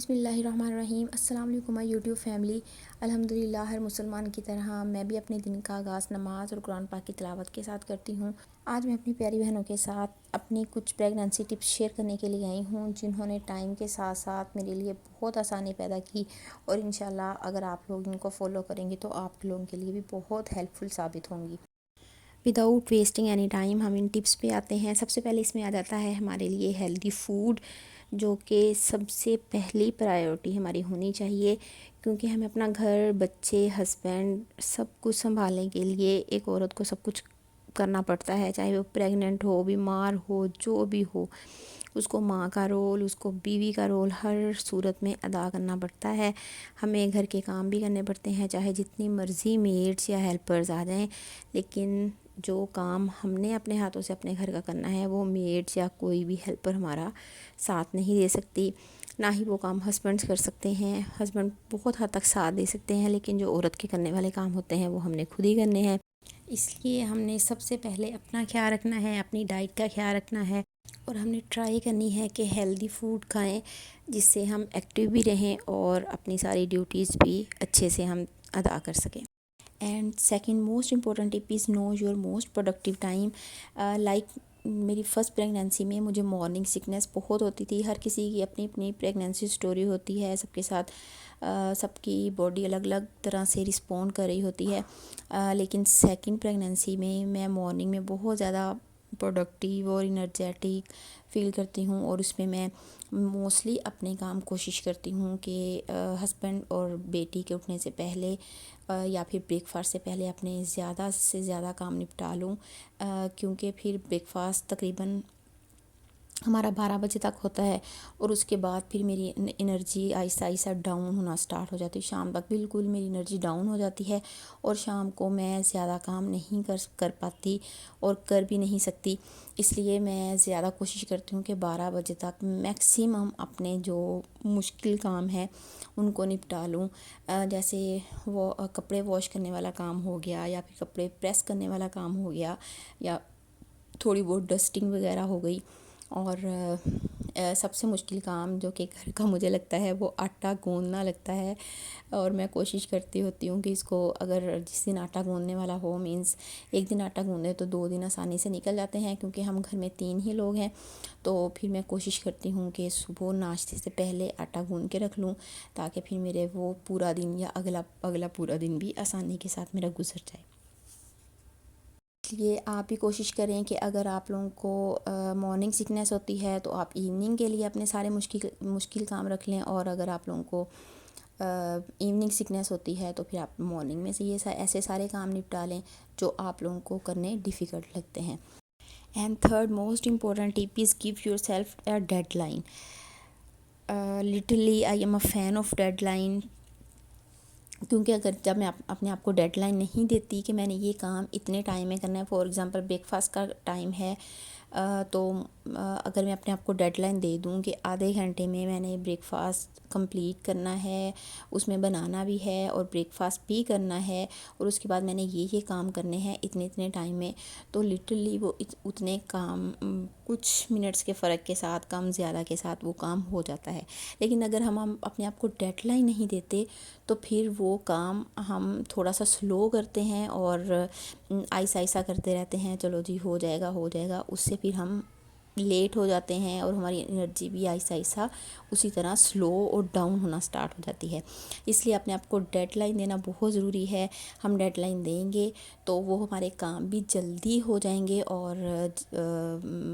بسم اللہ الرحمن الرحیم۔ السلام علیکم یوٹیوب فیملی۔ الحمدللہ ہر مسلمان کی طرح میں بھی اپنے دن کا آغاز نماز اور قرآن پاک کی تلاوت کے ساتھ کرتی ہوں۔ آج میں اپنی پیاری بہنوں کے ساتھ اپنی کچھ پریگننسی ٹپس شیئر کرنے کے لیے آئی ہوں، جنہوں نے ٹائم کے ساتھ ساتھ میرے لیے بہت آسانی پیدا کی، اور انشاءاللہ اگر آپ لوگ ان کو فالو کریں گے تو آپ لوگوں کے لیے بھی بہت ہیلپ فل ثابت ہوں گی۔ وداؤٹ ویسٹنگ اینی ٹائم ہم ان ٹپس پہ آتے ہیں۔ سب سے پہلے اس میں آ جاتا ہے ہمارے لیے ہیلدی فوڈ، جو کہ سب سے پہلی پرائیورٹی ہماری ہونی چاہیے، کیونکہ ہمیں اپنا گھر، بچے، ہسبینڈ سب کچھ سنبھالنے کے لیے ایک عورت کو سب کچھ کرنا پڑتا ہے، چاہے وہ پریگننٹ ہو، بیمار ہو، جو بھی ہو، اس کو ماں کا رول، اس کو بیوی کا رول ہر صورت میں ادا کرنا پڑتا ہے۔ ہمیں گھر کے کام بھی کرنے پڑتے ہیں، چاہے جتنی مرضی میڈس یا ہیلپرز آ جائیں، لیکن جو کام ہم نے اپنے ہاتھوں سے اپنے گھر کا کرنا ہے وہ میڈس یا کوئی بھی ہیلپر ہمارا ساتھ نہیں دے سکتی، نہ ہی وہ کام ہسبینڈس کر سکتے ہیں۔ ہسبینڈ بہت حد تک ساتھ دے سکتے ہیں، لیکن جو عورت کے کرنے والے کام ہوتے ہیں وہ ہم نے خود ہی کرنے ہیں۔ اس لیے ہم نے سب سے پہلے اپنا خیال رکھنا ہے، اپنی ڈائٹ کا خیال رکھنا ہے، اور ہم نے ٹرائی کرنی ہے کہ ہیلدی فوڈ کھائیں، جس سے ہم ایکٹیو بھی رہیں اور اپنی ساری ڈیوٹیز بھی اچھے سے ہم ادا کر سکیں۔ And second most important tip is know your most productive time. Like میری فرسٹ پریگننسی میں مجھے مارننگ سکنس بہت ہوتی تھی۔ ہر کسی کی اپنی اپنی پریگننسی سٹوری ہوتی ہے، سب کے ساتھ سب کی باڈی الگ الگ طرح سے رسپونڈ کر رہی ہوتی ہے، لیکن سیکنڈ پریگننسی میں مارننگ میں بہت زیادہ پروڈکٹیو اور انرجیٹک فیل کرتی ہوں، اور اس میں موسٹلی اپنے کام کوشش کرتی ہوں کہ ہسبینڈ اور بیٹی کے اٹھنے سے پہلے یا پھر بریک فاسٹ سے پہلے اپنے زیادہ سے زیادہ کام نپٹا لوں، کیونکہ پھر بریک فاسٹ تقریباً ہمارا 12 بجے تک ہوتا ہے، اور اس کے بعد پھر میری انرجی آہستہ آہستہ ڈاؤن ہونا سٹارٹ ہو جاتی ہے۔ شام تک بالکل میری انرجی ڈاؤن ہو جاتی ہے، اور شام کو میں زیادہ کام نہیں کر پاتی اور کر بھی نہیں سکتی۔ اس لیے میں زیادہ کوشش کرتی ہوں کہ 12 بجے تک میکسیمم اپنے جو مشکل کام ہے ان کو نپٹا لوں، جیسے وہ کپڑے واش کرنے والا کام ہو گیا، یا پھر کپڑے پریس کرنے والا کام ہو گیا، یا تھوڑی بہت ڈسٹنگ وغیرہ ہو گئی، اور سب سے مشکل کام جو کہ گھر کا مجھے لگتا ہے وہ آٹا گوندنا لگتا ہے، اور میں کوشش کرتی ہوتی ہوں کہ اس کو اگر جس دن آٹا گوندنے والا ہو، مینس ایک دن آٹا گوندے تو 2 دن آسانی سے نکل جاتے ہیں، کیونکہ ہم گھر میں 3 ہی لوگ ہیں، تو پھر میں کوشش کرتی ہوں کہ صبح ناشتے سے پہلے آٹا گوندھ کے رکھ لوں، تاکہ پھر میرے وہ پورا دن یا اگلا پورا دن بھی آسانی کے ساتھ میرا گزر جائے۔ یہ آپ بھی کوشش کریں کہ اگر آپ لوگوں کو مارننگ سکنس ہوتی ہے تو آپ ایوننگ کے لیے اپنے سارے مشکل کام رکھ لیں، اور اگر آپ لوگوں کو ایوننگ سکنس ہوتی ہے تو پھر آپ مارننگ میں سے یہ ایسے سارے کام نپٹا لیں جو آپ لوگوں کو کرنے ڈیفیکلٹ لگتے ہیں۔ And third most important tip is give yourself a deadline. Literally I am a fan of deadline, کیونکہ جب میں اپنے آپ کو ڈیڈ لائن نہیں دیتی کہ میں نے یہ کام اتنے ٹائم میں کرنا ہے، فار ایگزامپل بریک فاسٹ کا ٹائم ہے، تو اگر میں اپنے آپ کو ڈیڈ لائن دے دوں کہ آدھے گھنٹے میں نے بریک فاسٹ کمپلیٹ کرنا ہے، اس میں بنانا بھی ہے اور بریک فاسٹ بھی کرنا ہے، اور اس کے بعد میں نے یہ کام کرنے ہیں اتنے ٹائم میں، تو لٹرلی وہ اتنے کام کچھ منٹس کے فرق کے ساتھ، کم زیادہ کے ساتھ وہ کام ہو جاتا ہے۔ لیکن اگر ہم اپنے آپ کو ڈیڈ لائن نہیں دیتے تو پھر وہ کام ہم تھوڑا سا سلو کرتے ہیں اور آہستہ کرتے رہتے ہیں، چلو جی ہو جائے گا، اس سے پھر ہم لیٹ ہو جاتے ہیں، اور ہماری انرجی بھی آہستہ اسی طرح سلو اور ڈاؤن ہونا سٹارٹ ہو جاتی ہے۔ اس لیے اپنے آپ کو ڈیڈ لائن دینا بہت ضروری ہے۔ ہم ڈیڈ لائن دیں گے تو وہ ہمارے کام بھی جلدی ہو جائیں گے، اور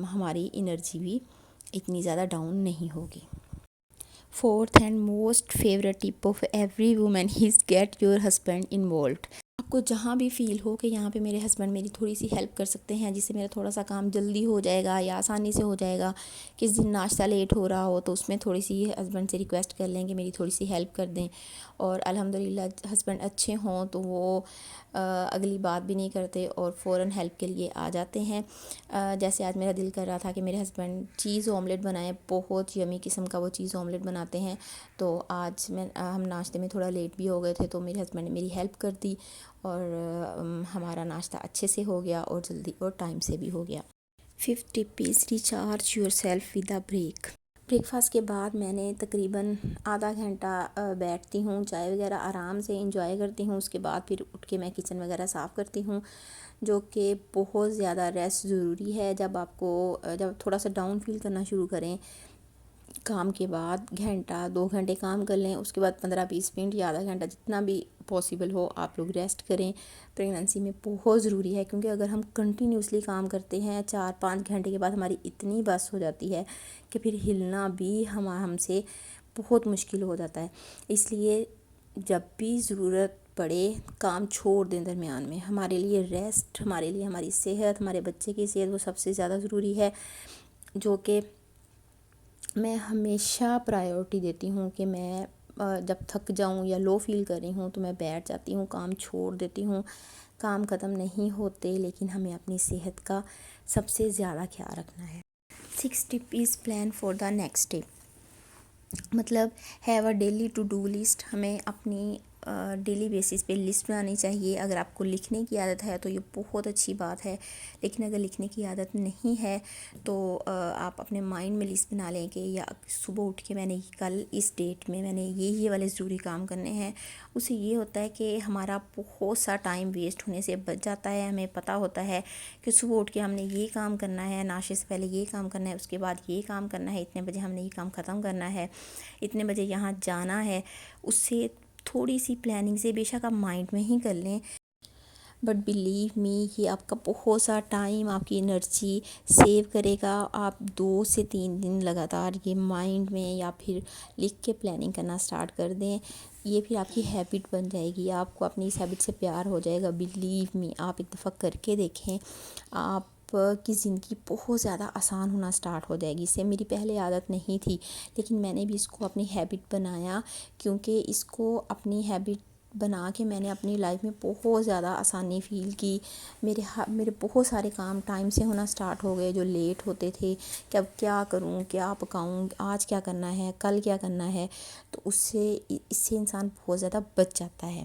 ہماری انرجی بھی اتنی زیادہ ڈاؤن نہیں ہوگی۔ Fourth and most favourite tip of every woman is get your husband involved. آپ کو جہاں بھی فیل ہو کہ یہاں پہ میرے ہسبینڈ میری تھوڑی سی ہیلپ کر سکتے ہیں، جس سے میرا تھوڑا سا کام جلدی ہو جائے گا یا آسانی سے ہو جائے گا، کس دن ناشتہ لیٹ ہو رہا ہو تو اس میں تھوڑی سی ہسبینڈ سے ریکویسٹ کر لیں کہ میری تھوڑی سی ہیلپ کر دیں، اور الحمدللہ ہسبینڈ اچھے ہوں تو وہ اگلی بات بھی نہیں کرتے اور فوراً ہیلپ کے لیے آ جاتے ہیں۔ جیسے آج میرا دل کر رہا تھا کہ میرے ہسبینڈ چیز آملیٹ بنائیں، بہت یمی قسم کا وہ چیز آملیٹ بناتے ہیں، تو آج ہم ناشتے میں تھوڑا لیٹ بھی ہو گئے تھے، تو میرے ہسبینڈ نے میری ہیلپ کر دی، اور ہمارا ناشتہ اچھے سے ہو گیا اور جلدی اور ٹائم سے بھی ہو گیا۔ Fifth tip is recharge your self with a break. Break fast کے بعد میں نے تقریباً آدھا گھنٹہ بیٹھتی ہوں، چائے وغیرہ آرام سے انجوائے کرتی ہوں. اس کے بعد پھر اٹھ کے میں کچن وغیرہ صاف کرتی ہوں، جو کہ بہت زیادہ ریسٹ ضروری ہے. جب تھوڑا سا ڈاؤن فیل کرنا شروع کریں کام کے بعد، گھنٹہ 2 گھنٹے کام کر لیں، اس کے بعد 15-20 منٹ یا آدھا گھنٹہ جتنا بھی پاسبل ہو آپ لوگ ریسٹ کریں. پریگننسی میں بہت ضروری ہے، کیونکہ اگر ہم کنٹینیوسلی کام کرتے ہیں 4-5 گھنٹے کے بعد ہماری اتنی بس ہو جاتی ہے کہ پھر ہلنا بھی ہم سے بہت مشکل ہو جاتا ہے. اس لیے جب بھی ضرورت پڑے کام چھوڑ دیں درمیان میں. ہمارے لیے ریسٹ، ہمارے لیے ہماری صحت، ہمارے بچے کی صحت وہ سب سے زیادہ ضروری ہے، جو کہ میں ہمیشہ پرائیورٹی دیتی ہوں کہ میں جب تھک جاؤں یا لو فیل کر رہی ہوں تو میں بیٹھ جاتی ہوں، کام چھوڑ دیتی ہوں. کام ختم نہیں ہوتے، لیکن ہمیں اپنی صحت کا سب سے زیادہ خیال رکھنا ہے. 6 tip is plan for the next day. مطلب have a daily to do list. ہمیں اپنی ڈیلی بیسس پہ لسٹ بنانی چاہیے. اگر آپ کو لکھنے کی عادت ہے تو یہ بہت اچھی بات ہے، لیکن اگر لکھنے کی عادت نہیں ہے تو آپ اپنے مائنڈ میں لسٹ بنا لیں کہ یا صبح اٹھ کے میں نے کل اس ڈیٹ میں نے یہ والے ضروری کام کرنے ہیں. اس سے یہ ہوتا ہے کہ ہمارا بہت سا ٹائم ویسٹ ہونے سے بچ جاتا ہے. ہمیں پتہ ہوتا ہے کہ صبح اٹھ کے ہم نے یہ کام کرنا ہے، ناشتے سے پہلے یہ کام کرنا ہے، اس کے بعد یہ کام کرنا ہے، اتنے بجے ہم نے یہ کام ختم کرنا ہے، اتنے بجے یہاں جانا ہے. اس سے تھوڑی سی پلاننگ سے بے شک آپ مائنڈ میں ہی کر لیں، بٹ بلیو می یہ آپ کا بہت سا ٹائم، آپ کی انرجی سیو کرے گا. آپ 2 سے 3 دن لگاتار یہ مائنڈ میں یا پھر لکھ کے پلاننگ کرنا سٹارٹ کر دیں. یہ پھر آپ کی ہیبٹ بن جائے گی، آپ کو اپنی اس ہیبٹ سے پیار ہو جائے گا. بلیو می آپ ایک دفعہ کر کے دیکھیں، آپ کی زندگی بہت زیادہ آسان ہونا سٹارٹ ہو جائے گی. اس سے میری پہلے عادت نہیں تھی، لیکن میں نے بھی اس کو اپنی ہیبٹ بنایا، کیونکہ اس کو اپنی ہیبٹ بنا کے میں نے اپنی لائف میں بہت زیادہ آسانی فیل کی. میرے بہت سارے کام ٹائم سے ہونا سٹارٹ ہو گئے جو لیٹ ہوتے تھے، کہ اب کیا کروں، کیا پکاؤں، آج کیا کرنا ہے، کل کیا کرنا ہے. تو اس سے انسان بہت زیادہ بچ جاتا ہے.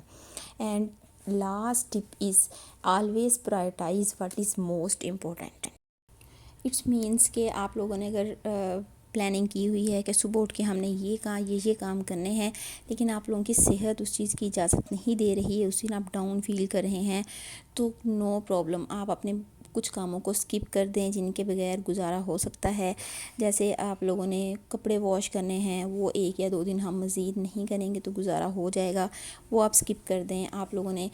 And last tip is always prioritize what is most important. It's means کہ آپ لوگوں نے اگر پلاننگ کی ہوئی ہے کہ صبح اٹھ کے ہم نے یہ کام کرنے ہیں، لیکن آپ لوگوں کی صحت اس چیز کی اجازت نہیں دے رہی ہے، اس دن آپ ڈاؤن فیل کر رہے ہیں، تو نو پرابلم. آپ اپنے کچھ کاموں کو اسکپ کر دیں جن کے بغیر گزارا ہو سکتا ہے. جیسے آپ لوگوں نے کپڑے واش کرنے ہیں، وہ 1 یا 2 دن ہم مزید نہیں کریں گے تو گزارا ہو جائے گا، وہ آپ اسکپ کر دیں. آپ لوگوں نے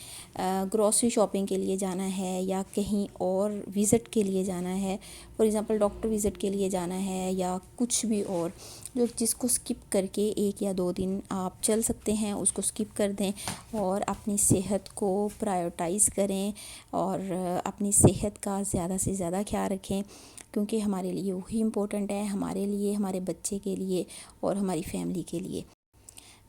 گروسری شاپنگ کے لیے جانا ہے یا کہیں اور وزٹ کے لیے جانا ہے، فار ایگزامپل ڈاکٹر وزٹ کے لیے جانا ہے یا کچھ بھی اور، جس کو اسکپ کر کے 1 یا 2 دن آپ چل سکتے ہیں اس کو اسکپ کر دیں، اور اپنی صحت کو پرائورٹائز کریں اور اپنی صحت کا زیادہ سے زیادہ خیال رکھیں، کیونکہ ہمارے لیے وہی امپورٹنٹ ہے، ہمارے لیے، ہمارے بچے کے لیے اور ہماری فیملی کے لیے.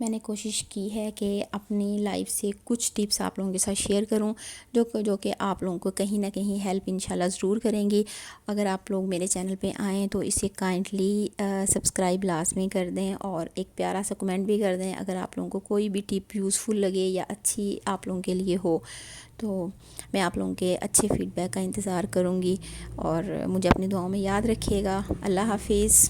میں نے کوشش کی ہے کہ اپنی لائف سے کچھ ٹپس آپ لوگوں کے ساتھ شیئر کروں جو کہ آپ لوگوں کو کہیں نہ کہیں ہیلپ انشاءاللہ ضرور کریں گی. اگر آپ لوگ میرے چینل پہ آئیں تو اسے کائنڈلی سبسکرائب لازمی کر دیں اور ایک پیارا سا کمنٹ بھی کر دیں اگر آپ لوگوں کو کوئی بھی ٹپ یوزفل لگے یا اچھی آپ لوگوں کے لیے ہو. تو میں آپ لوگوں کے اچھے فیڈ بیک کا انتظار کروں گی، اور مجھے اپنی دعاؤں میں یاد رکھیے گا. اللہ حافظ.